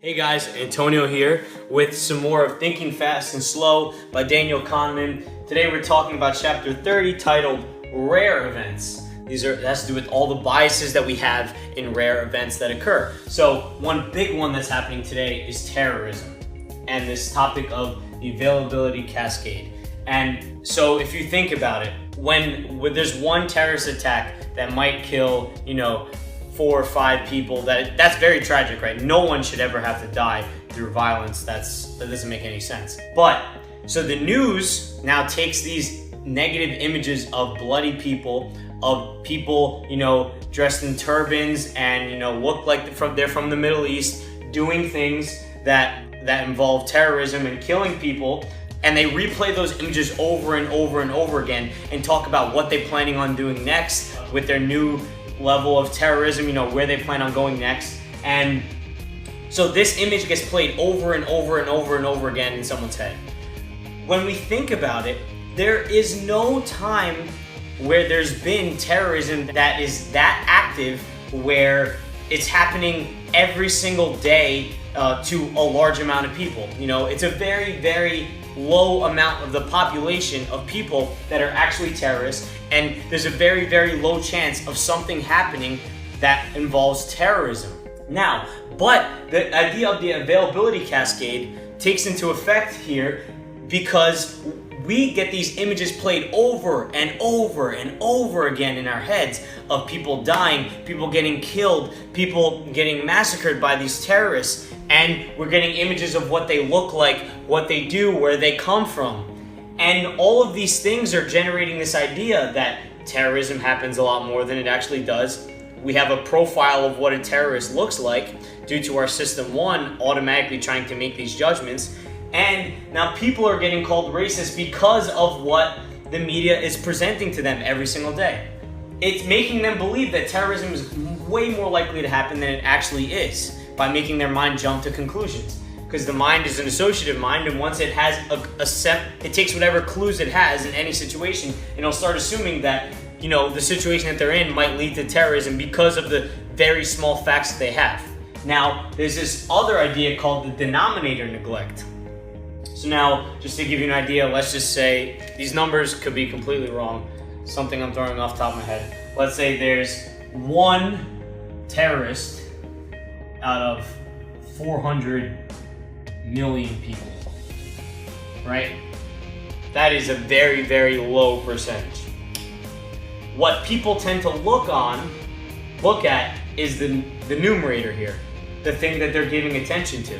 Hey guys, Antonio here with some more of Thinking Fast and Slow by Daniel Kahneman. Today we're talking about chapter 30 titled Rare Events. That's to do with all the biases that we have in rare events that occur. So one big one that's happening today is terrorism and this topic of the availability cascade. And so if you think about it, when there's one terrorist attack that might kill, 4 or 5 people, that's very tragic, right? No one should ever have to die through violence. That doesn't make any sense. But so the news now takes these negative images of bloody people, of people, dressed in turbans and look like they're from the Middle East, doing things that involve terrorism and killing people. And they replay those images over and over and over again and talk about what they're planning on doing next with their new level of terrorism, where they plan on going next. And so this image gets played over and over and over and over again in someone's head. When we think about it, there is no time where there's been terrorism that is that active, where it's happening every single day to a large amount of people. It's a very, very low amount of the population of people that are actually terrorists, and there's a very, very low chance of something happening that involves terrorism. Now, but the idea of the availability cascade takes into effect here because we get these images played over and over and over again in our heads of people dying, people getting killed, people getting massacred by these terrorists, and we're getting images of what they look like, what they do, where they come from. And all of these things are generating this idea that terrorism happens a lot more than it actually does. We have a profile of what a terrorist looks like due to our system one automatically trying to make these judgments. And now people are getting called racist because of what the media is presenting to them every single day. It's making them believe that terrorism is way more likely to happen than it actually is, by making their mind jump to conclusions. Because the mind is an associative mind, and once it has it takes whatever clues it has in any situation, and it'll start assuming that the situation that they're in might lead to terrorism because of the very small facts that they have. Now, there's this other idea called the denominator neglect. So now, just to give you an idea, let's just say these numbers could be completely wrong. Something I'm throwing off the top of my head. Let's say there's one terrorist out of 400 million people, right? That is a very, very low percentage. What people tend to look at is the numerator here, the thing that they're giving attention to.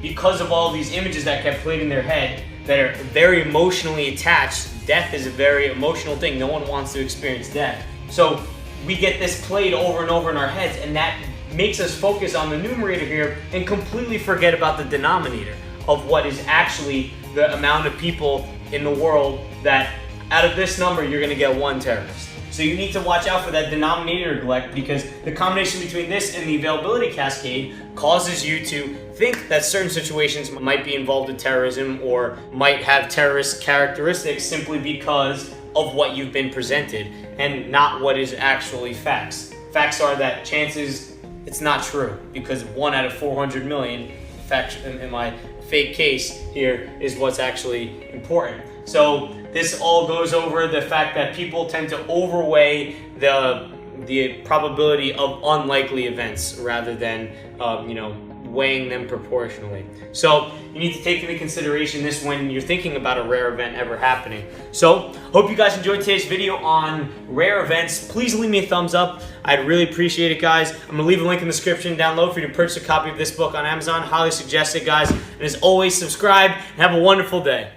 Because of all these images that get played in their head that are very emotionally attached, death is a very emotional thing. No one wants to experience death. So we get this played over and over in our heads, and that makes us focus on the numerator here and completely forget about the denominator of what is actually the amount of people in the world that out of this number you're going to get one terrorist. So you need to watch out for that denominator neglect, because the combination between this and the availability cascade causes you to think that certain situations might be involved in terrorism or might have terrorist characteristics simply because of what you've been presented and not what is actually facts. Facts are that chances it's not true, because 1 out of 400 million, fact in my fake case here, is what's actually important. So this all goes over the fact that people tend to overweigh the probability of unlikely events rather than weighing them proportionally. So you need to take into consideration this when you're thinking about a rare event ever happening. So hope you guys enjoyed today's video on rare events. Please leave me a thumbs up. I'd really appreciate it, guys. I'm gonna leave a link in the description down below for you to purchase a copy of this book on Amazon. Highly suggest it, guys. And as always, subscribe and have a wonderful day.